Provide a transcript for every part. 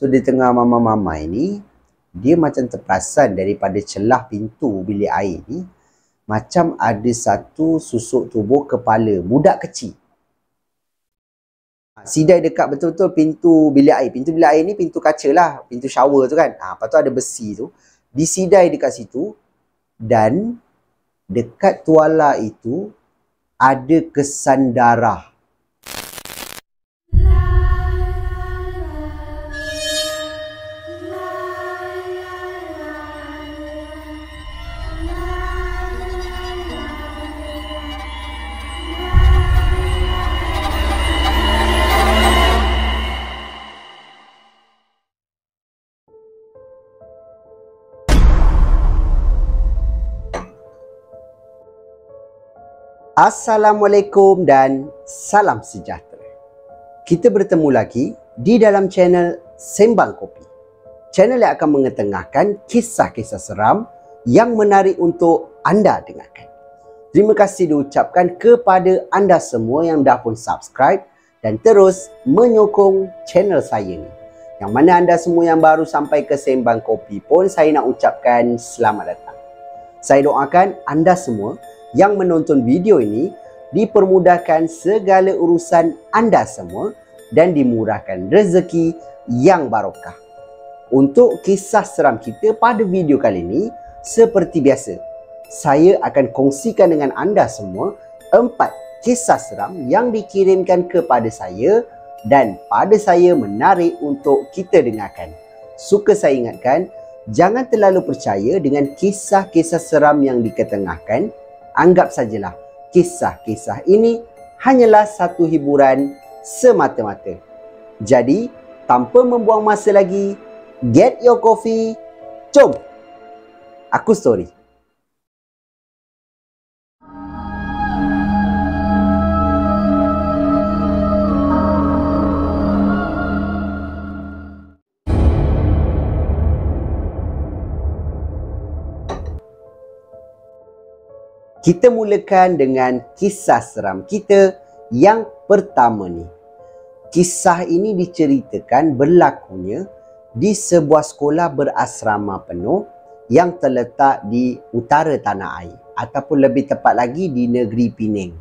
So di tengah mama-mama ini, dia macam terperasan daripada celah pintu bilik air ni, macam ada satu susuk tubuh kepala budak kecil. Sidai dekat betul-betul pintu bilik air. Pintu bilik air ni pintu kaca lah, pintu shower tu kan. Lepas tu ada besi tu. Disidai dekat situ dan dekat tuala itu ada kesan darah. Assalamualaikum dan salam sejahtera. Kita bertemu lagi di dalam channel Sembang Kopi. Channel yang akan mengetengahkan kisah-kisah seram yang menarik untuk anda dengarkan. Terima kasih diucapkan kepada anda semua yang dah pun subscribe dan terus menyokong channel saya ni. Yang mana anda semua yang baru sampai ke Sembang Kopi pun saya nak ucapkan selamat datang. Saya doakan anda semua yang menonton video ini dipermudahkan segala urusan anda semua dan dimurahkan rezeki yang barokah. Untuk kisah seram kita pada video kali ini, seperti biasa, saya akan kongsikan dengan anda semua 4 kisah seram yang dikirimkan kepada saya dan pada saya menarik untuk kita dengarkan. Suka saya ingatkan, jangan terlalu percaya dengan kisah-kisah seram yang diketengahkan. Anggap sajalah kisah-kisah ini hanyalah satu hiburan semata-mata. Jadi, tanpa membuang masa lagi, get your coffee, jom aku story. Kita mulakan dengan kisah seram kita yang pertama ni. Kisah ini diceritakan berlakunya di sebuah sekolah berasrama penuh yang terletak di utara tanah air ataupun lebih tepat lagi di negeri Penang.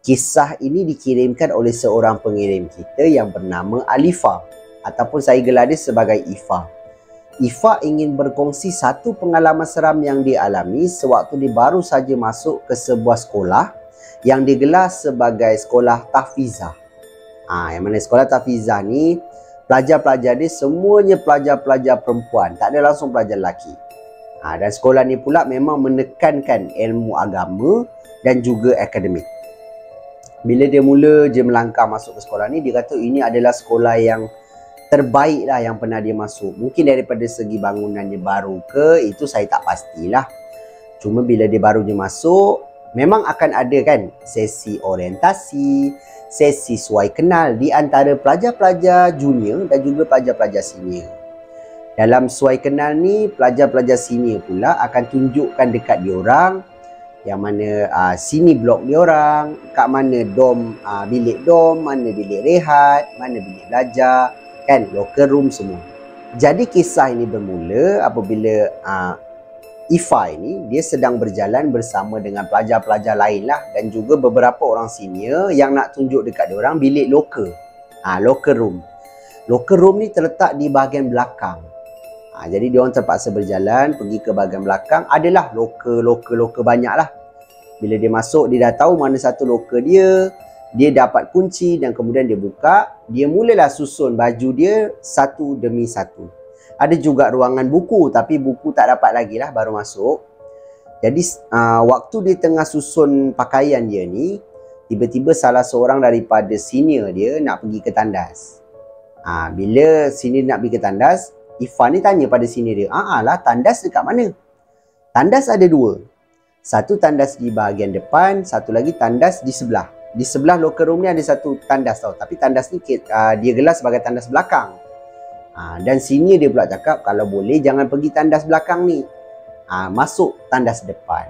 Kisah ini dikirimkan oleh seorang pengirim kita yang bernama Alifa ataupun saya gelar dia sebagai Ifa. Ifa ingin berkongsi satu pengalaman seram yang dialami sewaktu dia baru saja masuk ke sebuah sekolah yang digelar sebagai sekolah tahfizah. Yang mana sekolah tahfizah ni, pelajar-pelajar dia semuanya pelajar-pelajar perempuan, tak ada langsung pelajar lelaki. Dan sekolah ni pula memang menekankan ilmu agama dan juga akademik. Bila dia mula je melangkah masuk ke sekolah ni, dia kata ini adalah sekolah yang terbaik lah yang pernah dia masuk. Mungkin daripada segi bangunannya baru ke, itu saya tak pastilah. Cuma bila dia baru je masuk, memang akan ada kan sesi orientasi, sesi suai kenal di antara pelajar-pelajar junior dan juga pelajar-pelajar senior. Dalam suai kenal ni, pelajar-pelajar senior pula akan tunjukkan dekat diorang yang mana sini blok diorang, kat mana dom, bilik dom, mana bilik rehat, mana bilik belajar, kan, locker room semua. Jadi kisah ini bermula apabila Ifa ini dia sedang berjalan bersama dengan pelajar-pelajar lain lah dan juga beberapa orang senior yang nak tunjuk dekat dia orang bilik locker. Locker room. Locker room ni terletak di bahagian belakang. Jadi dia orang terpaksa berjalan pergi ke bahagian belakang. Adalah locker banyak lah. Bila dia masuk, dia dah tahu mana satu locker dia. Dia dapat kunci dan kemudian dia buka. Dia mulalah susun baju dia satu demi satu. Ada juga ruangan buku, tapi buku tak dapat lagi lah, baru masuk. Jadi waktu dia tengah susun pakaian dia ni, tiba-tiba salah seorang daripada senior dia nak pergi ke tandas. Bila senior nak pergi ke tandas, Ifa ni tanya pada senior dia, lah tandas dekat mana? Tandas ada dua. Satu tandas di bahagian depan, satu lagi tandas di sebelah. Di sebelah locker room ni ada satu tandas tau. Tapi tandas ni dia gelar sebagai tandas belakang. Dan senior dia pula cakap, kalau boleh jangan pergi tandas belakang ni. Masuk tandas depan.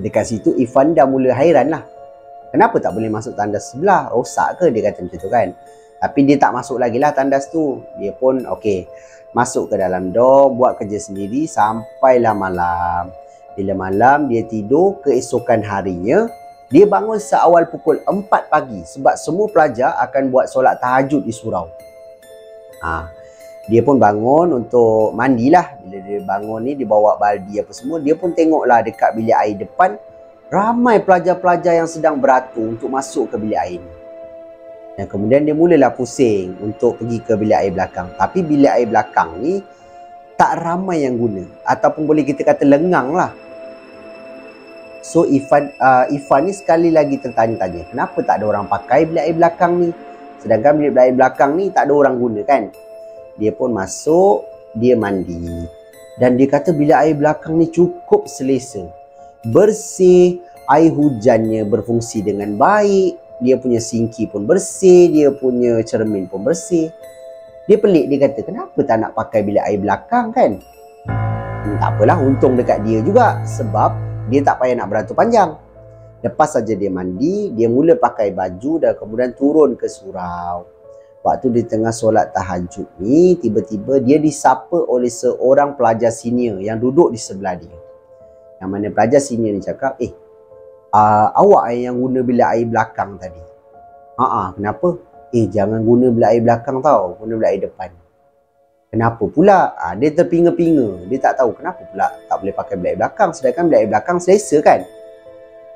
Dekat situ Ifan dah mula hairan lah. Kenapa tak boleh masuk tandas sebelah? Rosak ke? Dia kata macam tu kan. Tapi dia tak masuk lagi lah tandas tu. Dia pun okey, masuk ke dalam dom, buat kerja sendiri sampailah malam. Bila malam dia tidur, keesokan harinya dia bangun seawal pukul 4 pagi sebab semua pelajar akan buat solat tahajud di surau. Dia pun bangun untuk mandilah. Bila dia bangun ni, dia bawa baldi apa semua, dia pun tengoklah dekat bilik air depan ramai pelajar-pelajar yang sedang beratur untuk masuk ke bilik air ni. Dan kemudian dia mulalah pusing untuk pergi ke bilik air belakang. Tapi bilik air belakang ni tak ramai yang guna, ataupun boleh kita kata lengang lah. So Ifan ni sekali lagi tertanya-tanya, kenapa tak ada orang pakai bilik air belakang ni? Sedangkan bilik air belakang ni tak ada orang guna kan? Dia pun masuk, dia mandi. Dan dia kata bilik air belakang ni cukup selesa. Bersih, air hujannya berfungsi dengan baik, dia punya sinki pun bersih, dia punya cermin pun bersih. Dia pelik, dia kata kenapa tak nak pakai bilik air belakang kan? Tak apalah, untung dekat dia juga sebab dia tak payah nak beratur panjang. Lepas saja dia mandi, dia mula pakai baju dan kemudian turun ke surau. Waktu di tengah solat tahajud ni, tiba-tiba dia disapa oleh seorang pelajar senior yang duduk di sebelah dia. Yang mana pelajar senior ni cakap, awak yang guna bilik air belakang tadi. Kenapa? Jangan guna bilik air belakang tau, guna bilik air depan. Kenapa pula? Dia terpinga-pinga. Dia tak tahu kenapa pula tak boleh pakai bilik air belakang. Sedangkan bilik air belakang selesa kan?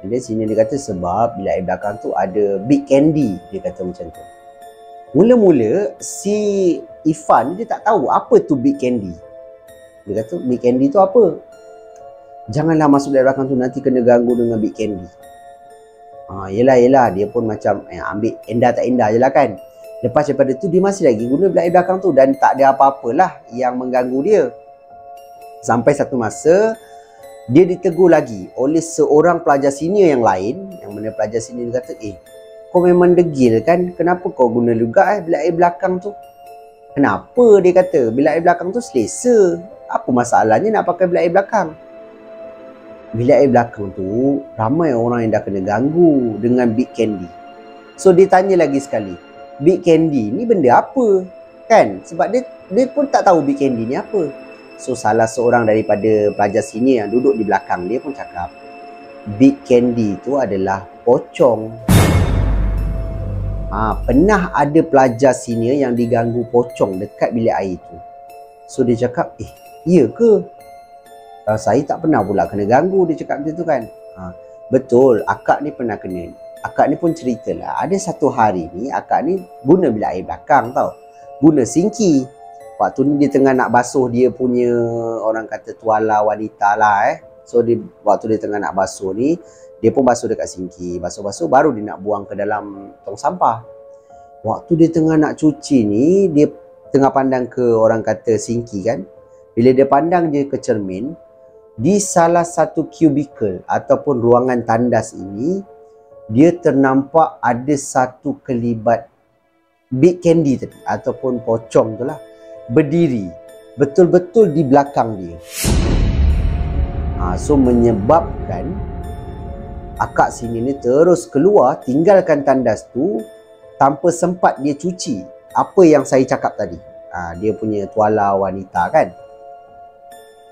Dan dia sini dia kata sebab bilik air belakang tu ada big candy. Dia kata macam tu. Mula-mula si Ifan dia tak tahu apa tu big candy. Dia kata big candy tu apa? Janganlah masuk bilik air belakang tu, nanti kena ganggu dengan big candy. Yelah. Dia pun macam ambil endah tak endah je lah kan. Lepas daripada tu dia masih lagi guna bilik air belakang tu dan tak ada apa-apalah yang mengganggu dia. Sampai satu masa dia ditegur lagi oleh seorang pelajar senior yang lain, yang mana pelajar senior dia kata, kau memang degil kan? Kenapa kau guna juga bilik air belakang tu? Kenapa? Dia kata bilik air belakang tu selesa. Apa masalahnya nak pakai bilik air belakang? Bilik air belakang tu ramai orang yang dah kena ganggu dengan big candy. So dia tanya lagi sekali, big candy ni benda apa? Kan? Sebab dia pun tak tahu big candy ni apa. So salah seorang daripada pelajar senior yang duduk di belakang dia pun cakap, big candy tu adalah pocong. Pernah ada pelajar senior yang diganggu pocong dekat bilik air tu. So dia cakap, iya ke? Saya tak pernah pula kena ganggu. Dia cakap macam tu kan. Betul, akak ni pernah kena. Akak ni pun ceritalah, ada satu hari ni akak ni guna bilik air belakang tau, guna sinki. Waktu ni dia tengah nak basuh dia punya, orang kata tuala wanita lah So waktu dia tengah nak basuh ni, dia pun basuh dekat sinki. Basuh-basuh baru dia nak buang ke dalam tong sampah. Waktu dia tengah nak cuci ni, dia tengah pandang ke, orang kata sinki kan. Bila dia pandang je ke cermin, di salah satu cubicle ataupun ruangan tandas ini, dia ternampak ada satu kelibat big candy tadi ataupun pocong tu lah, berdiri betul-betul di belakang dia. So menyebabkan akak sini ni terus keluar, tinggalkan tandas tu tanpa sempat dia cuci apa yang saya cakap tadi. Dia punya tuala wanita kan.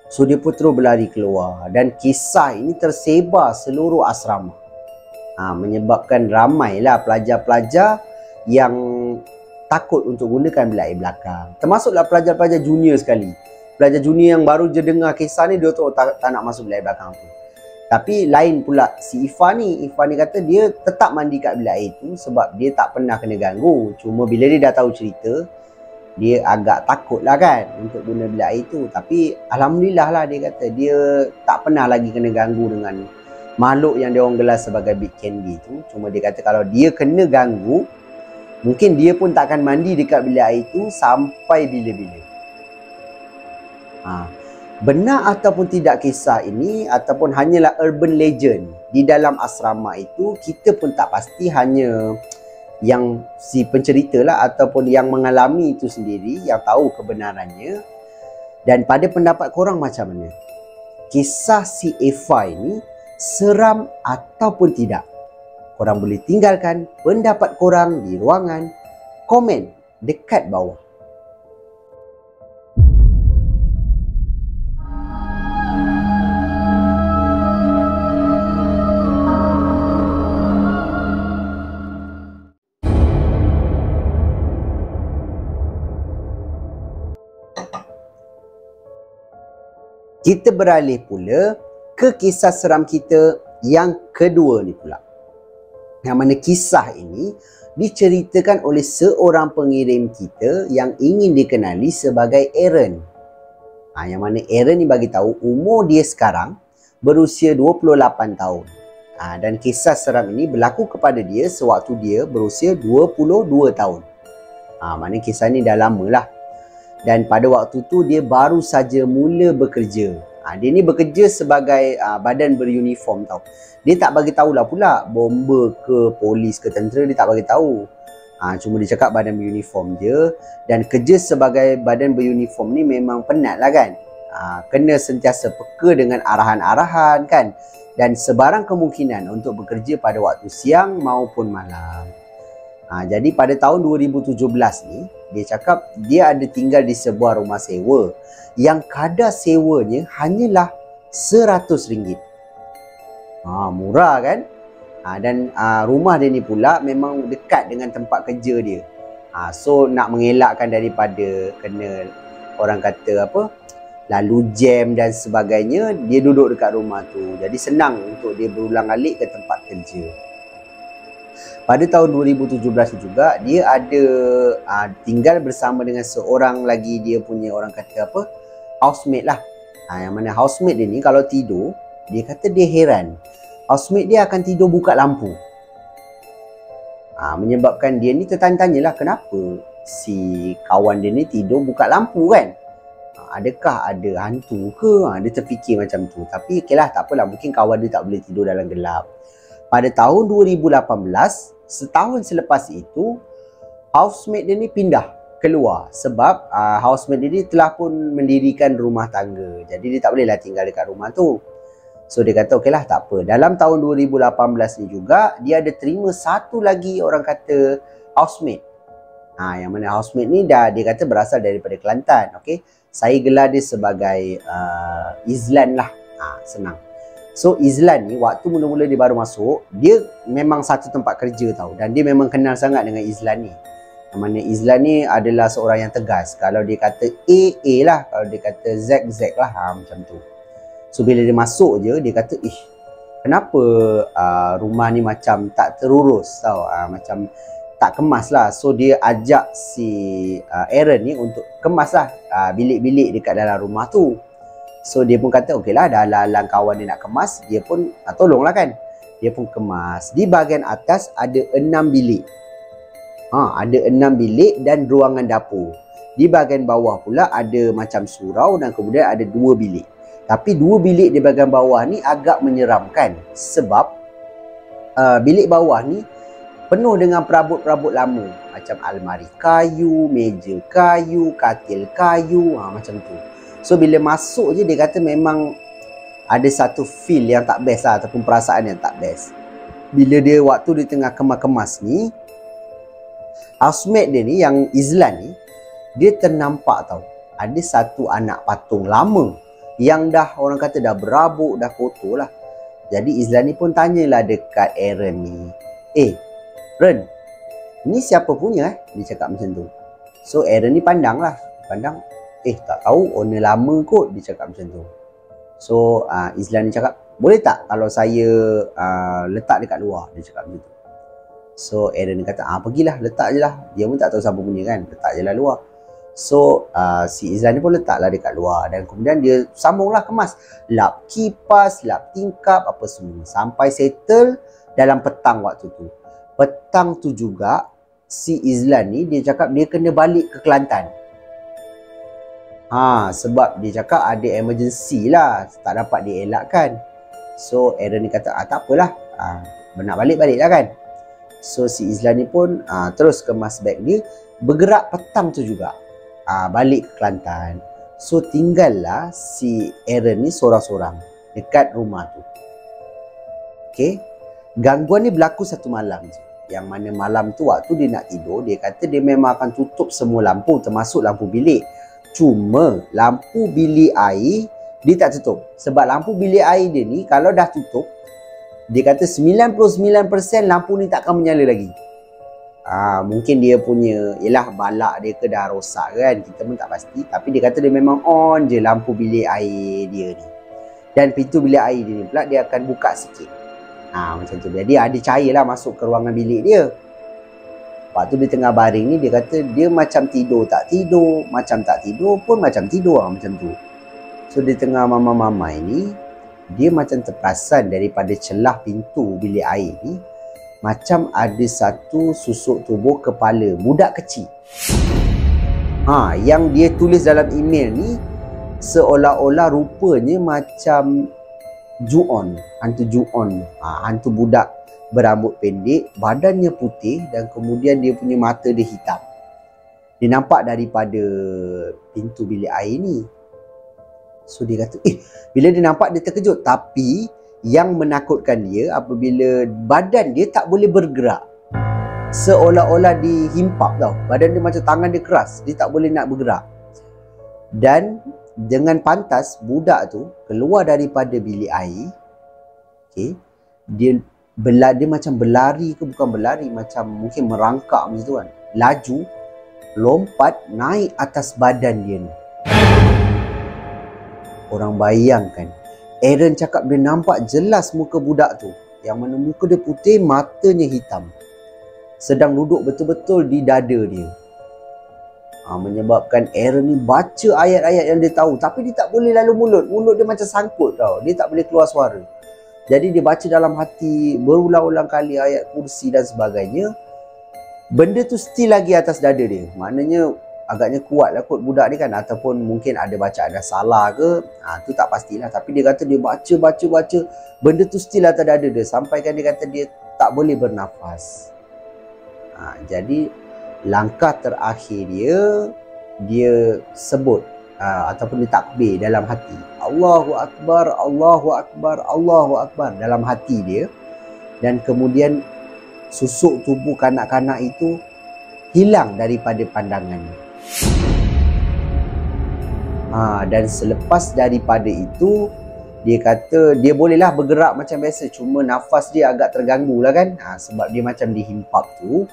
So dia pun terus berlari keluar dan kisah ini tersebar seluruh asrama. Menyebabkan ramailah pelajar-pelajar yang takut untuk gunakan bilik air belakang. Termasuklah pelajar-pelajar junior sekali. Pelajar junior yang baru je dengar kisah ni, dia tu tak nak masuk bilik air belakang tu. Tapi lain pula si Ifan ni kata dia tetap mandi kat bilik air tu sebab dia tak pernah kena ganggu. Cuma bila dia dah tahu cerita, dia agak takut lah kan untuk guna bilik air tu. Tapi alhamdulillah lah, dia kata dia tak pernah lagi kena ganggu dengan makhluk yang dia orang gelar sebagai big candy tu. Cuma dia kata kalau dia kena ganggu, mungkin dia pun takkan mandi dekat bilik air tu sampai bila-bila. Benar ataupun tidak kisah ini, ataupun hanyalah urban legend di dalam asrama itu, kita pun tak pasti. Hanya yang si pencerita lah ataupun yang mengalami itu sendiri yang tahu kebenarannya. Dan pada pendapat korang macam mana? Kisah si Eva ini seram ataupun tidak? Korang boleh tinggalkan pendapat korang di ruangan komen dekat bawah. Kita beralih pula ke kisah seram kita yang kedua ni pula. Yang mana kisah ini diceritakan oleh seorang pengirim kita yang ingin dikenali sebagai Aaron. Yang mana Aaron ni bagi tahu umur dia sekarang berusia 28 tahun. Dan kisah seram ini berlaku kepada dia sewaktu dia berusia 22 tahun. Maknanya kisah ni dah lama lah. Dan pada waktu tu dia baru saja mula bekerja. Dia ni bekerja sebagai badan beruniform tau. Dia tak bagi tahulah pula bomber ke polis ke tentera, dia tak bagi tahu. Cuma dia cakap badan beruniform je. Dan kerja sebagai badan beruniform ni memang penat lah kan. Kena sentiasa peka dengan arahan-arahan kan. Dan sebarang kemungkinan untuk bekerja pada waktu siang maupun malam. Jadi pada tahun 2017 ni, dia cakap dia ada tinggal di sebuah rumah sewa yang kadar sewanya hanyalah RM100. Murah kan? Dan rumah dia ni pula memang dekat dengan tempat kerja dia. So nak mengelakkan daripada kena orang kata apa, lalu jam dan sebagainya, dia duduk dekat rumah tu. Jadi senang untuk dia berulang-alik ke tempat kerja. Pada tahun 2017 juga dia ada tinggal bersama dengan seorang lagi, dia punya orang kata apa, housemate lah. Yang mana housemate dia ni kalau tidur, dia kata dia heran housemate dia akan tidur buka lampu. Menyebabkan dia ni tertanya-tanyalah kenapa si kawan dia ni tidur buka lampu kan. Adakah ada hantu ke? Dia terfikir macam tu. Tapi okeylah, tak apalah, mungkin kawan dia tak boleh tidur dalam gelap. Pada tahun 2018, setahun selepas itu, housemate dia ni pindah keluar sebab housemate dia ni telah pun mendirikan rumah tangga. Jadi dia tak bolehlah tinggal dekat rumah tu. So dia kata okeylah, tak apa. Dalam tahun 2018 ni juga dia ada terima satu lagi orang kata housemate. Yang mana housemate ni dia kata berasal daripada Kelantan. Okey, saya gelar dia sebagai Izlan lah. Senang. So Izlan ni waktu mula-mula dia baru masuk, dia memang satu tempat kerja tau. Dan dia memang kenal sangat dengan Izlan ni. Yang mana Izlan ni adalah seorang yang tegas. Kalau dia kata A, A lah. Kalau dia kata Z, Z lah. Macam tu. So bila dia masuk je, dia kata, kenapa rumah ni macam tak terurus tau. Macam tak kemas lah. So dia ajak si Aaron ni untuk kemas lah bilik-bilik dekat dalam rumah tu. So dia pun kata okeylah, dah alang kawan dia nak kemas, dia pun tolonglah kan. Dia pun kemas. Di bahagian atas ada 6 bilik. Ada 6 bilik dan ruangan dapur. Di bahagian bawah pula ada macam surau dan kemudian ada 2 bilik. Tapi 2 bilik di bahagian bawah ni agak menyeramkan sebab bilik bawah ni penuh dengan perabot-perabot lama. Macam almari kayu, meja kayu, katil kayu, macam tu. So bila masuk je dia kata memang ada satu feel yang tak best lah, ataupun perasaan yang tak best. Bila dia waktu dia tengah kemas-kemas ni, housemate dia ni yang Izlan ni, dia ternampak tau, ada satu anak patung lama yang dah orang kata dah berabuk, dah kotor lah. Jadi Izlan ni pun tanyalah dekat Aaron ni, Aaron, ni siapa punya Dia cakap macam tu. So Aaron ni pandang, tak tahu, owner lama kot, dia cakap macam tu. So Izlan ni cakap, boleh tak kalau saya letak dekat luar, dia cakap macam tu. So Aaron ni kata, pergilah, letak je lah. Dia pun tak tahu siapa punya kan, letak je lah luar. So si Izlan ni pun letaklah dekat luar. Dan kemudian dia sambunglah kemas, lap kipas, lap tingkap, apa semua, sampai settle dalam petang waktu tu. Petang tu juga si Izlan ni dia cakap dia kena balik ke Kelantan. Sebab dia cakap ada emergency lah, tak dapat dielakkan. So Aaron ni kata, tak apalah, nak balik-balik lah kan. So si Izlan ni pun terus kemas beg dia, bergerak petang tu juga balik ke Kelantan. So tinggallah si Aaron ni sorang-sorang dekat rumah tu. Okay, gangguan ni berlaku satu malam je. Yang mana malam tu waktu dia nak tidur, dia kata dia memang akan tutup semua lampu termasuk lampu bilik. Cuma lampu bilik air dia tak tutup. Sebab lampu bilik air dia ni kalau dah tutup, dia kata 99% lampu ni tak akan menyala lagi. Mungkin dia punya, yelah balak dia ke dah rosak kan, kita pun tak pasti. Tapi dia kata dia memang on je lampu bilik air dia ni. Dan pintu bilik air dia ni pula dia akan buka sikit. Macam tu. Jadi ada cahaya lah masuk ke ruangan bilik dia. Waktu dia tengah baring ni, dia kata dia macam tidur tak tidur, macam tak tidur pun macam tidur macam tu. So dia tengah mamai-mamai ni, dia macam terperasan daripada celah pintu bilik air ni, macam ada satu susuk tubuh kepala budak kecil. Yang dia tulis dalam email ni seolah-olah rupanya macam Ju-on, hantu Ju-on. Hantu budak berambut pendek, badannya putih dan kemudian dia punya mata dia hitam. Dia nampak daripada pintu bilik air ni. So dia kata, bila dia nampak dia terkejut. Tapi yang menakutkan dia apabila badan dia tak boleh bergerak. Seolah-olah dihimpap tau. Badan dia macam tangan dia keras. Dia tak boleh nak bergerak. Dan dengan pantas budak tu keluar daripada bilik air. Dia macam berlari ke bukan berlari. Macam mungkin merangkak macam tu kan. Laju, lompat, naik atas badan dia ni. Orang bayangkan, Aaron cakap dia nampak jelas muka budak tu. Yang mana muka dia putih, matanya hitam. Sedang duduk betul-betul di dada dia. Menyebabkan Aaron ni baca ayat-ayat yang dia tahu. Tapi dia tak boleh lalu mulut. Mulut dia macam sangkut tau. Dia tak boleh keluar suara. Jadi dia baca dalam hati berulang-ulang kali ayat kursi dan sebagainya. Benda tu still lagi atas dada dia. Maknanya agaknya kuat lah kot budak ni kan. Ataupun mungkin ada bacaan dah salah ke. Tu tak pastilah. Tapi dia kata dia baca. Benda tu still atas dada dia. Sampaikan dia kata dia tak boleh bernafas. Jadi langkah terakhir dia sebut ataupun dia takbir dalam hati. Allahu Akbar, Allahu Akbar, Allahu Akbar dalam hati dia. Dan kemudian susuk tubuh kanak-kanak itu hilang daripada pandangannya. Dan selepas daripada itu, dia kata dia bolehlah bergerak macam biasa. Cuma nafas dia agak terganggu lah kan. Sebab dia macam dihimpap tu.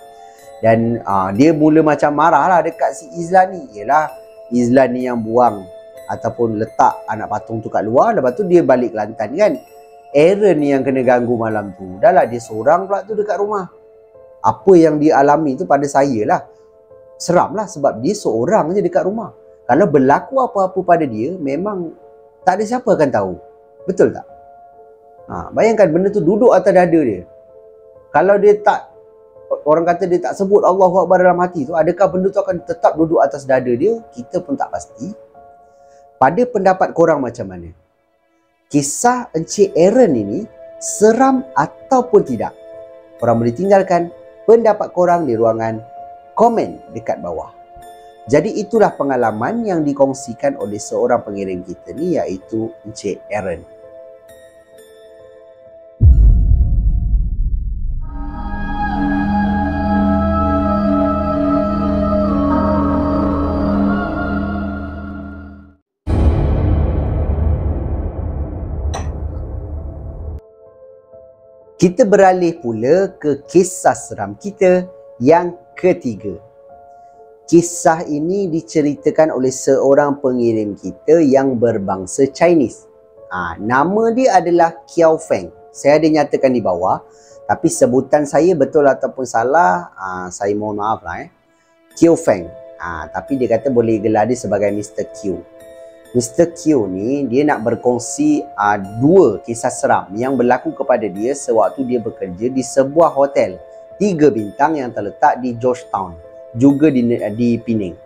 Dan dia mula macam marah lah dekat si Izlan ni. Yelah, Izlan ni yang buang ataupun letak anak patung tu kat luar. Lepas tu dia balik Kelantan kan. Aaron ni yang kena ganggu malam tu. Dah lah dia seorang pula tu dekat rumah. Apa yang dia alami tu pada saya lah. Seram lah sebab dia seorang je dekat rumah. Kalau berlaku apa-apa pada dia, memang tak ada siapa akan tahu. Betul tak? Bayangkan benda tu duduk atas dada dia. Kalau dia tak, orang kata dia tak sebut Allahu Akbar dalam hati tu, adakah benda tu akan tetap duduk atas dada dia? Kita pun tak pasti. Pada pendapat korang macam mana? Kisah Encik Aaron ini seram ataupun tidak? Korang boleh tinggalkan pendapat korang di ruangan komen dekat bawah. Jadi itulah pengalaman yang dikongsikan oleh seorang pengirim kita ni, iaitu Encik Aaron. Kita beralih pula ke kisah seram kita yang ketiga. Kisah ini diceritakan oleh seorang pengirim kita yang berbangsa Chinese. Nama dia adalah Kiao Feng. Saya ada nyatakan di bawah. Tapi sebutan saya betul ataupun salah, saya mohon maaf lah. Kiao Feng. Tapi dia kata boleh gelar dia sebagai Mr. Q. Mr. Q ni dia nak berkongsi dua kisah seram yang berlaku kepada dia sewaktu dia bekerja di sebuah hotel 3 bintang yang terletak di Georgetown, juga di Penang.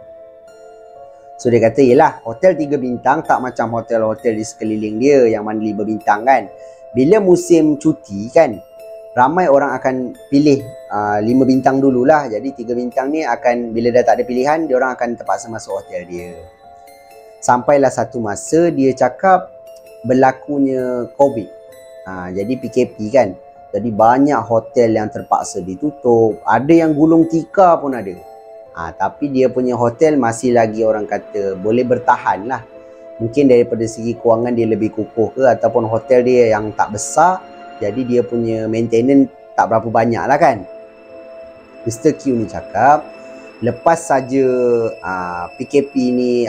So dia kata yelah, hotel 3 bintang tak macam hotel-hotel di sekeliling dia yang mana 5 bintang kan. Bila musim cuti kan, ramai orang akan pilih 5 bintang dululah. Jadi 3 bintang ni akan, bila dah tak ada pilihan, dia orang akan terpaksa masuk hotel dia. Sampailah satu masa dia cakap berlakunya COVID. Jadi PKP kan. Jadi banyak hotel yang terpaksa ditutup. Ada yang gulung tikar pun ada. Tapi dia punya hotel masih lagi orang kata boleh bertahan lah. Mungkin daripada segi kewangan dia lebih kukuh ke, ataupun hotel dia yang tak besar, jadi dia punya maintenance tak berapa banyak lah kan. Mr. Q ni cakap, lepas saja PKP ni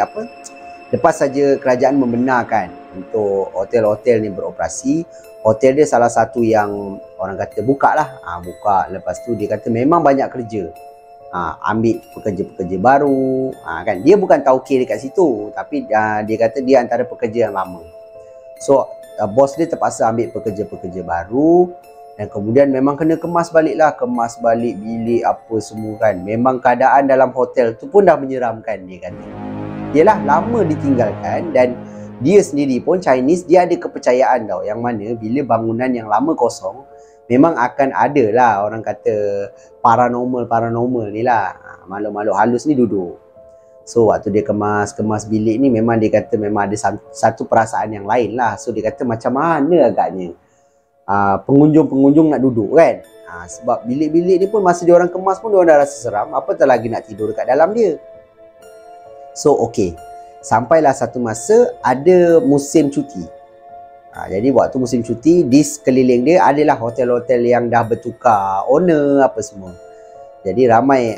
lepas saja kerajaan membenarkan untuk hotel-hotel ni beroperasi, hotel dia salah satu yang orang kata buka lah. Buka, lepas tu dia kata memang banyak kerja. Ambil pekerja-pekerja baru, kan dia bukan tauke dekat situ, tapi dia kata dia antara pekerja yang lama. So bos dia terpaksa ambil pekerja-pekerja baru, dan kemudian memang kena kemas balik bilik apa semua kan. Memang keadaan dalam hotel tu pun dah menyeramkan, dia kata. Yalah, lama ditinggalkan, dan dia sendiri pun Chinese, dia ada kepercayaan tau, yang mana bila bangunan yang lama kosong, memang akan ada lah orang kata paranormal ni lah. Makhluk-makhluk halus ni duduk. So waktu dia kemas bilik ni, memang dia kata memang ada satu perasaan yang lain lah. So dia kata macam mana agaknya pengunjung-pengunjung nak duduk kan. Sebab bilik-bilik ni pun masa dia orang kemas pun dia orang dah rasa seram, apatah lagi nak tidur dekat dalam dia. So okey, sampailah satu masa ada musim cuti. Jadi waktu musim cuti, di sekeliling dia adalah hotel-hotel yang dah bertukar owner apa semua. Jadi ramai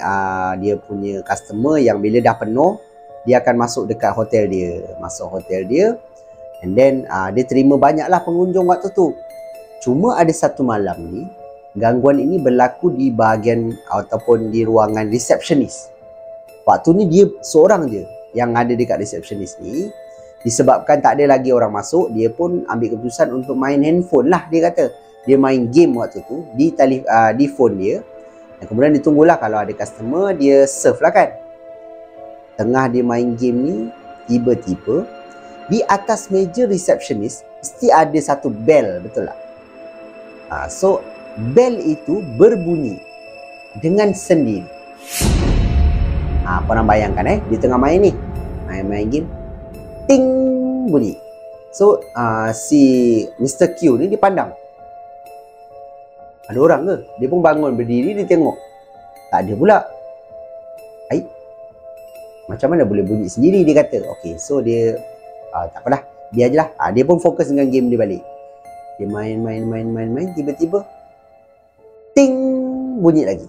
dia punya customer yang bila dah penuh, dia akan masuk dekat hotel dia. And then dia terima banyaklah pengunjung waktu tu. Cuma ada satu malam ni, gangguan ini berlaku di bahagian ataupun di ruangan receptionist. Waktu ni dia seorang je yang ada dekat receptionist ni. Disebabkan tak ada lagi orang masuk, dia pun ambil keputusan untuk main handphone lah, dia kata. Dia main game waktu tu di phone dia. Dan kemudian ditunggulah kalau ada customer, dia serve lah kan. Tengah dia main game ni, tiba-tiba di atas meja receptionist mesti ada satu bell, betul tak? So bell itu berbunyi dengan sendiri. Korang bayangkan di tengah main ni, main game, ting bunyi. So si Mr. Q ni dia pandang, ada orang ke? Dia pun bangun berdiri, dia tengok, tak ada pula. Macam mana boleh bunyi sendiri, dia kata. Okey, so dia tak apalah, biar je lah. Dia pun fokus dengan game dia balik. Dia main, tiba-tiba ting bunyi lagi.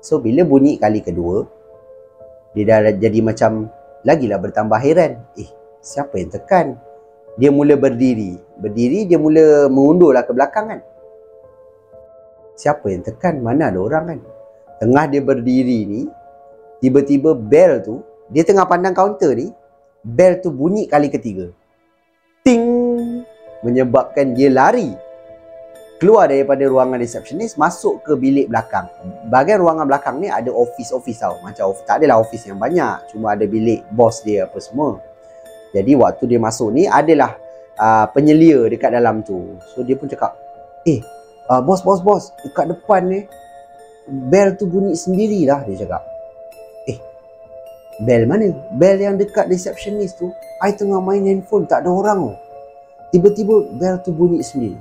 So bila bunyi kali kedua, dia dah jadi macam lagilah bertambah heran. Siapa yang tekan? Dia mula berdiri, dia mula mengundurlah ke belakang kan. Siapa yang tekan? Mana ada orang kan? Tengah dia berdiri ni, tiba-tiba bell tu, dia tengah pandang kaunter ni, bell tu bunyi kali ketiga. Ting! Menyebabkan dia lari keluar daripada ruangan resepsionis, masuk ke bilik belakang. Bahagian ruangan belakang ni ada office tau. Macam tak adalah office yang banyak, cuma ada bilik bos dia apa semua. Jadi waktu dia masuk ni, adalah penyelia dekat dalam tu. So dia pun cakap, bos, dekat depan ni bell tu bunyi sendiri dah, dia cakap. Bell mana? Bell yang dekat resepsionis tu. I tengah main handphone, tak ada orang tu. Tiba-tiba bell tu bunyi sendiri.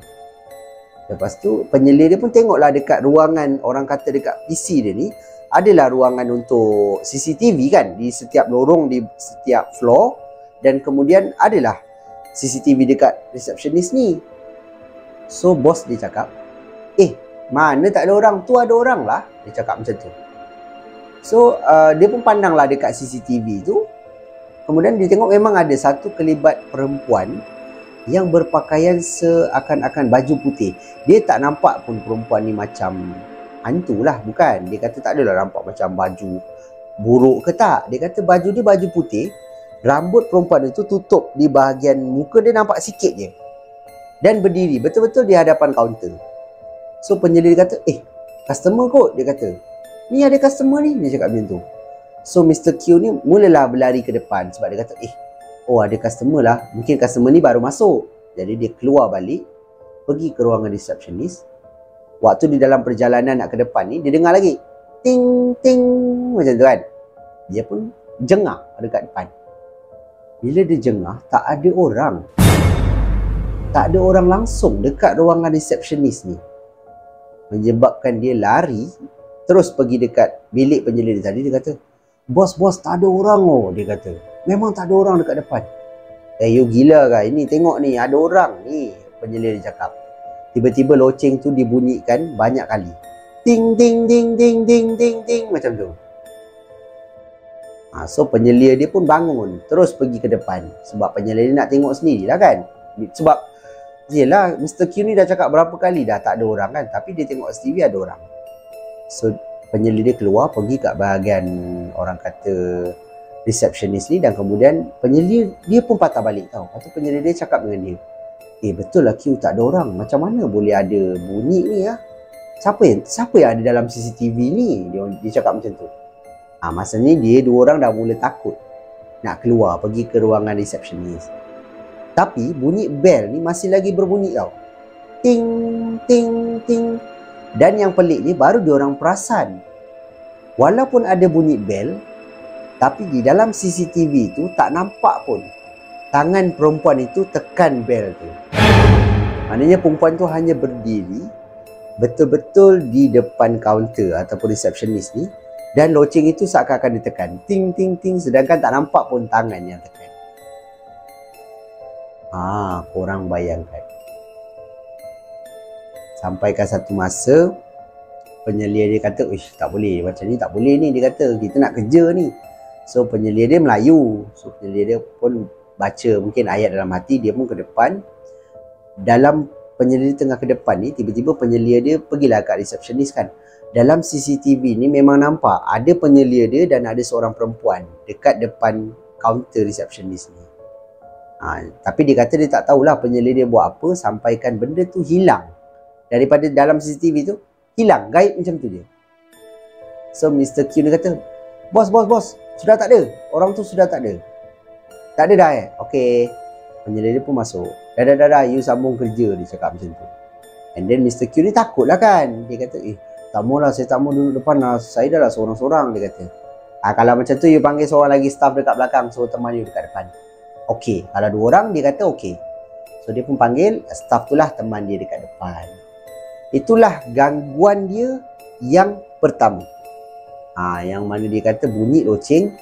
Lepas tu penyelia dia pun tengoklah dekat ruangan, orang kata dekat PC dia ni adalah ruangan untuk CCTV kan, di setiap lorong, di setiap floor. Dan kemudian adalah CCTV dekat resepsionis ni. So bos dia cakap, mana tak ada orang? Tu ada orang lah, dia cakap macam tu. So dia pun pandanglah dekat CCTV tu. Kemudian dia tengok memang ada satu kelibat perempuan yang berpakaian seakan-akan baju putih. Dia tak nampak pun perempuan ni macam hantu lah, bukan. Dia kata tak adalah nampak macam baju buruk ke tak. Dia kata baju dia baju putih. Rambut perempuan itu tutup di bahagian muka dia, nampak sikit je. Dan berdiri betul-betul di hadapan kaunter. So penyelia kata, customer kot, dia kata. Ni ada customer ni, dia cakap macam tu. So Mr. Q ni mulalah berlari ke depan sebab dia kata, ada customer lah, mungkin customer ni baru masuk. Jadi dia keluar balik, pergi ke ruangan resepsionis. Waktu di dalam perjalanan nak ke depan ni, dia dengar lagi ting ting macam tu kan. Dia pun jengah dekat depan. Bila dia jengah, tak ada orang. Tak ada orang langsung dekat ruangan resepsionis ni. menyebabkan dia lari terus pergi dekat bilik penjelajah tadi. Dia kata, bos tak ada orang oh, dia kata. Memang tak ada orang dekat depan. You gila kan? Ini tengok ni, ada orang ni, penjelajah dia cakap. Tiba-tiba loceng tu dibunyikan banyak kali. Ting ting ting ting ting ting ting macam tu. So penyelia dia pun bangun, terus pergi ke depan. Sebab penyelia dia nak tengok sendiri lah kan. Sebab yelah, Mr. Q ni dah cakap berapa kali dah tak ada orang kan. Tapi dia tengok TV ada orang. So penyelia dia keluar, pergi kat bahagian orang kata receptionist ni. Dan kemudian penyelia dia pun patah balik tau. Lepas tu penyelia dia cakap dengan dia, betul lah Q, tak ada orang. Macam mana boleh ada bunyi ni ya? Siapa yang ada dalam CCTV ni? Dia cakap macam tu. Masa ni dia dua orang dah mula takut nak keluar pergi ke ruangan receptionist. Tapi bunyi bel ni masih lagi berbunyi tau. Ting ting ting. Dan yang peliknya baru dia orang perasan, walaupun ada bunyi bel, tapi di dalam CCTV tu tak nampak pun tangan perempuan itu tekan bel tu. Maknanya perempuan tu hanya berdiri betul-betul di depan kaunter ataupun receptionist ni, dan loceng itu seakan-akan ditekan. Ting ting ting, sedangkan tak nampak pun tangan yang tekan. Korang bayangkan. Sampaikan satu masa penyelia dia kata, tak boleh, macam ni tak boleh ni. Dia kata, kita nak kerja ni. So penyelia dia Melayu. So penyelia dia pun baca mungkin ayat dalam hati. Dia pun ke depan. Dalam penyelia dia tengah ke depan ni, tiba-tiba penyelia dia pergilah kat resepsionis kan. Dalam CCTV ni memang nampak ada penyelia dia dan ada seorang perempuan dekat depan kaunter resepsionis ni. Tapi dia kata dia tak tahulah penyelia dia buat apa sampaikan benda tu hilang daripada dalam CCTV tu. Hilang, gaib macam tu dia. So Mr. Q ni kata, bos, sudah tak ada. Orang tu sudah tak ada. Tak ada dah Okey. Penyelia dia pun masuk. Dah, you sambung kerja, dia cakap macam tu. And then Mr. Q ni takut lah kan. Dia kata, tak maulah, saya tak mau duduk depan lah. Saya dah lah seorang-seorang, dia kata. Kalau macam tu, you panggil seorang lagi staff dekat belakang, so teman you dekat depan. Okey. Kalau dua orang, dia kata okey. So dia pun panggil staff tu lah teman dia dekat depan. Itulah gangguan dia yang pertama. Yang mana dia kata bunyi loceng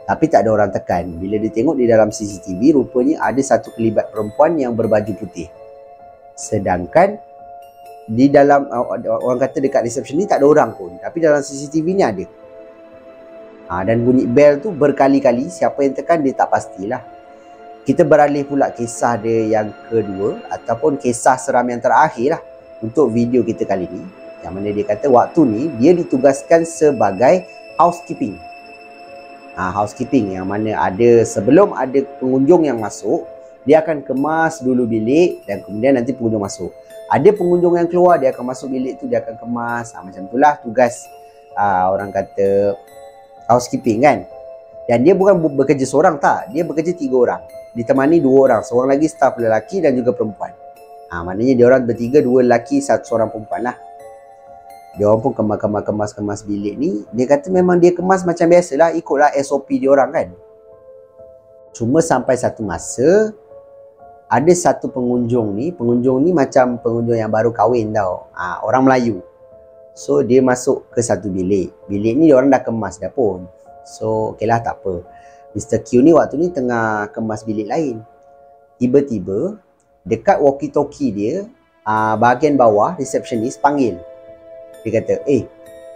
tapi tak ada orang tekan. Bila dia tengok di dalam CCTV, rupanya ada satu kelibat perempuan yang berbaju putih. Sedangkan di dalam orang kata dekat resepsi ni tak ada orang pun, tapi dalam CCTV ni ada. Dan bunyi bel tu berkali-kali. Siapa yang tekan dia tak pastilah. Kita beralih pula kisah dia yang kedua, ataupun kisah seram yang terakhir lah untuk video kita kali ni. Yang mana dia kata waktu ni dia ditugaskan sebagai housekeeping. Housekeeping yang mana ada, sebelum ada pengunjung yang masuk, dia akan kemas dulu bilik dan kemudian nanti pengunjung masuk. Ada pengunjung yang keluar, dia akan masuk bilik tu, dia akan kemas. Macam itulah tugas orang kata housekeeping kan. Dan dia bukan bekerja seorang tak, dia bekerja 3 orang. Ditemani 2 orang, seorang lagi staf lelaki dan juga perempuan. Maknanya dia orang bertiga, 2 lelaki, 1 seorang perempuan lah. Dia orang pun kemas bilik ni. Dia kata memang dia kemas macam biasalah, ikutlah SOP dia orang kan. Cuma sampai satu masa, ada satu pengunjung ni macam pengunjung yang baru kahwin tau. Orang Melayu. So dia masuk ke satu bilik. Bilik ni dia orang dah kemas dah pun. So okey lah, tak apa. Mr. Q ni waktu ni tengah kemas bilik lain. Tiba-tiba dekat walkie-talkie dia, bahagian bawah receptionist panggil. Dia kata,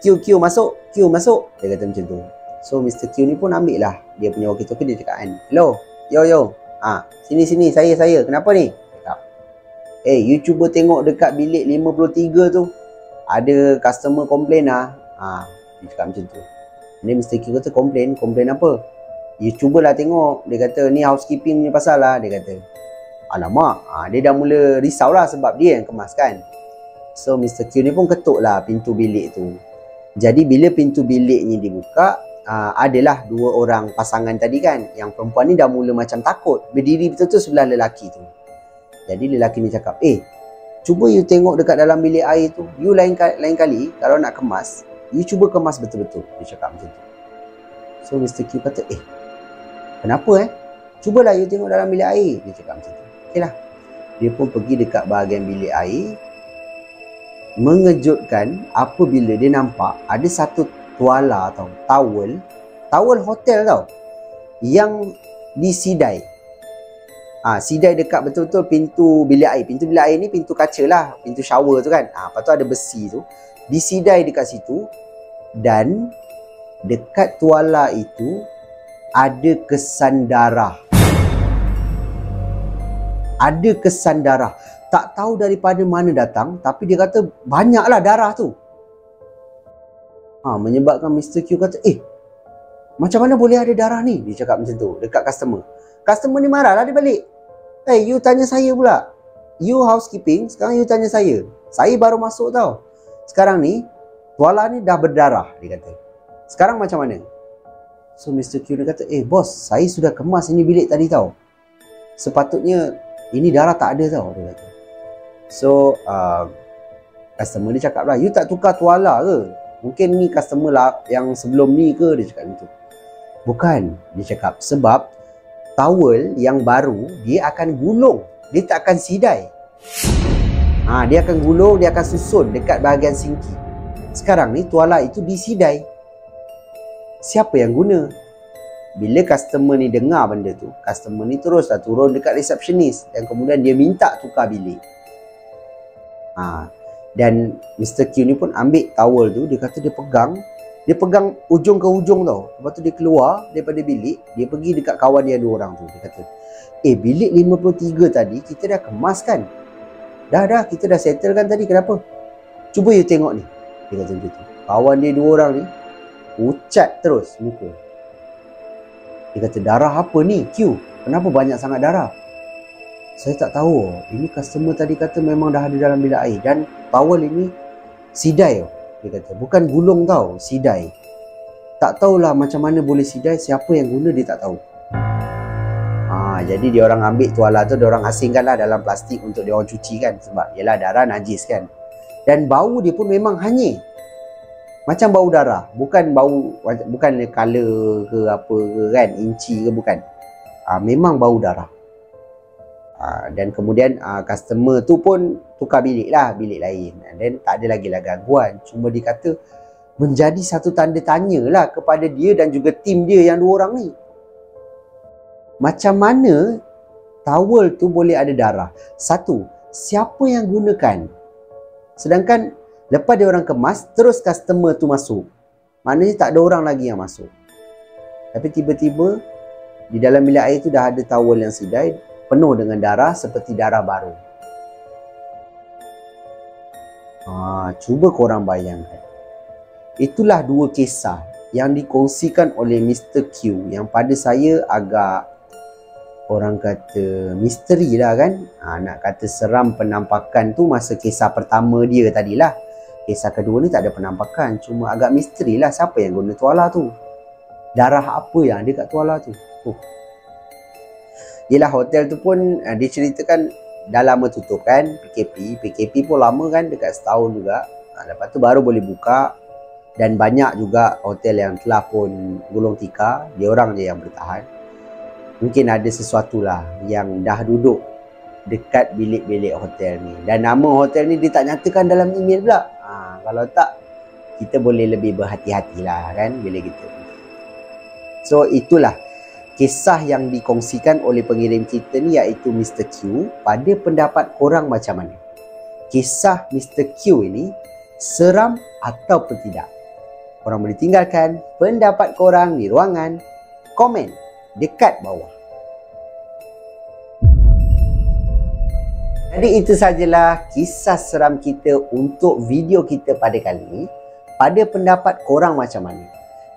Q masuk, Q masuk. Dia kata macam tu. So Mr. Q ni pun ambil lah dia punya walkie-talkie. Dia cakap kan, hello, yo, sini, saya, kenapa ni? Cakap, you cuba tengok dekat bilik 53 tu, ada customer komplain lah. Dia cakap macam tu. Ni Mr. Q kata, komplain apa? You cubalah tengok. Dia kata, ni housekeeping punya pasal lah. Dia kata, alamak, dia dah mula risau lah sebab dia yang kemas kan. So Mr. Q ni pun ketuk lah pintu bilik tu. Jadi bila pintu bilik ni dibuka, adalah 2 orang pasangan tadi kan. Yang perempuan ni dah mula macam takut, berdiri betul-betul sebelah lelaki tu. Jadi lelaki ni cakap, cuba you tengok dekat dalam bilik air tu. You lain kali kalau nak kemas, you cuba kemas betul-betul. Dia cakap macam tu. So Mr. Q kata, kenapa cubalah you tengok dalam bilik air. Dia cakap macam tu. Okey lah. Dia pun pergi dekat bahagian bilik air. mengejutkan apabila dia nampak ada satu tuala atau towel hotel tau, yang disidai. Sidai dekat betul-betul pintu bilik air. Pintu bilik air ni pintu kaca lah, pintu shower tu kan. Lepas tu ada besi tu, disidai dekat situ. Dan dekat tuala itu ada kesan darah. Ada kesan darah. Tak tahu daripada mana datang, tapi dia kata banyaklah darah tu. Menyebabkan Mr. Q kata, macam mana boleh ada darah ni? Dia cakap macam tu dekat customer. Customer ni marah lah, dia balik. You tanya saya pula. You housekeeping, sekarang you tanya saya. Saya baru masuk tau. Sekarang ni, tuala ni dah berdarah, dia kata. Sekarang macam mana? So Mr. Q dia kata, bos, saya sudah kemas ini bilik tadi tau. Sepatutnya ini darah tak ada tau, dia kata. So customer dia cakap lah, you tak tukar tuala ke? Mungkin ni customer lah yang sebelum ni ke? Dia cakap macam tu. Bukan, dia cakap, sebab towel yang baru dia akan gulung, dia tak akan sidai. Dia akan gulung, dia akan susun dekat bahagian sinki. Sekarang ni tuala itu disidai. Siapa yang guna? Bila customer ni dengar benda tu, customer ni teruslah turun dekat resepsionis dan kemudian dia minta tukar bilik. Dan Mr. Q ni pun ambil towel tu, dia kata dia pegang ujung ke ujung tau. Lepas tu dia keluar daripada bilik, dia pergi dekat kawan dia 2 orang tu. Dia kata, bilik 53 tadi kita dah kemas kan? Dah, kita dah settle kan tadi, kenapa? Cuba you tengok ni. Dia kata macam tu. Kawan dia 2 orang ni ucat terus muka. Dia kata, darah apa ni Q? Kenapa banyak sangat darah? Saya tak tahu. Ini customer tadi kata memang dah ada dalam bilik air. Dan towel ini sidai. Dia kata, bukan gulung tau, sidai. Tak tahulah macam mana boleh sidai, siapa yang guna dia tak tahu. Jadi dia orang ambil tuala tu, dia orang asingkan lah dalam plastik untuk dia orang cuci kan. Sebab yelah darah najis kan. Dan bau dia pun memang hanyir. Macam bau darah. Bukan colour ke apa ke kan, inci ke, bukan. Memang bau darah. Dan kemudian customer tu pun tukar bilik lain. Dan tak ada lagi lah gangguan. Cuma dia kata menjadi satu tanda tanya lah kepada dia dan juga tim dia yang 2 orang ni. Macam mana towel tu boleh ada darah? Satu, siapa yang gunakan? Sedangkan lepas dia orang kemas, terus customer tu masuk. Maknanya tak ada orang lagi yang masuk. Tapi tiba-tiba di dalam bilik air tu dah ada towel yang sidai, penuh dengan darah seperti darah baru. Cuba korang bayangkan. Itulah 2 kisah yang dikongsikan oleh Mr. Q yang pada saya agak, orang kata, misteri lah kan. Nak kata seram penampakan tu masa kisah pertama dia tadilah. Kisah kedua ni tak ada penampakan. Cuma agak misteri lah siapa yang guna tuala tu. Darah apa yang ada kat tuala tu. Yelah hotel tu pun diceritakan dah lama tutup kan, PKP pun lama kan, dekat setahun juga. Lepas tu baru boleh buka. Dan banyak juga hotel yang telah pun gulung tikar, dia orang je yang bertahan. Mungkin ada sesuatu lah yang dah duduk dekat bilik-bilik hotel ni. Dan nama hotel ni dia tak nyatakan dalam email pula. Kalau tak, kita boleh lebih berhati-hatilah kan bila kita. So itulah kisah yang dikongsikan oleh pengirim kita ni, iaitu Mr. Q. Pada pendapat korang macam mana? Kisah Mr. Q ini seram ataupun tidak? Korang boleh tinggalkan pendapat korang di ruangan komen dekat bawah. Jadi itu sajalah kisah seram kita untuk video kita pada kali ini. Pada pendapat korang macam mana?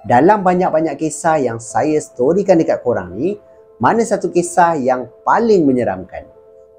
Dalam banyak-banyak kisah yang saya storykan dekat korang ni, mana satu kisah yang paling menyeramkan?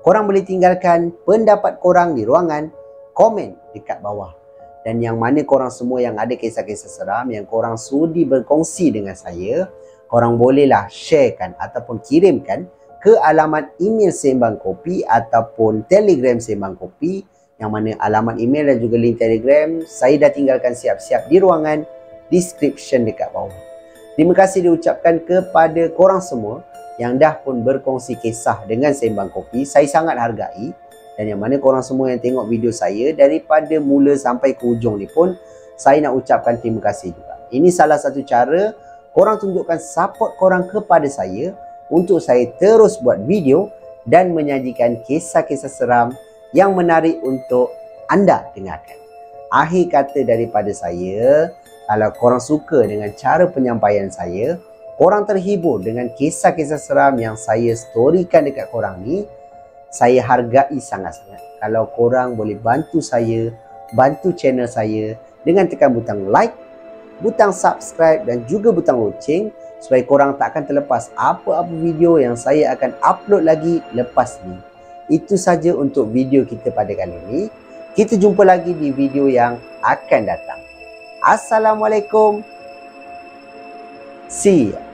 Korang boleh tinggalkan pendapat korang di ruangan komen dekat bawah. Dan yang mana korang semua yang ada kisah-kisah seram yang korang sudi berkongsi dengan saya, korang bolehlah sharekan ataupun kirimkan ke alamat email Sembang Kopi ataupun Telegram Sembang Kopi, yang mana alamat email dan juga link Telegram saya dah tinggalkan siap-siap di ruangan description dekat bawah. Terima kasih diucapkan kepada korang semua yang dah pun berkongsi kisah dengan Sembang Kopi. Saya sangat hargai Dan yang mana korang semua yang tengok video saya daripada mula sampai ke hujung ni pun, saya nak ucapkan terima kasih juga. Ini salah satu cara korang tunjukkan support korang kepada saya untuk saya terus buat video dan menyajikan kisah-kisah seram yang menarik untuk anda dengarkan. Akhir kata daripada saya, kalau korang suka dengan cara penyampaian saya, korang terhibur dengan kisah-kisah seram yang saya storykan dekat korang ni, saya hargai sangat-sangat kalau korang boleh bantu saya, bantu channel saya dengan tekan butang like, butang subscribe dan juga butang loceng supaya korang tak akan terlepas apa-apa video yang saya akan upload lagi lepas ni. Itu saja untuk video kita pada kali ini. Kita jumpa lagi di video yang akan datang. Assalamualaikum. See ya.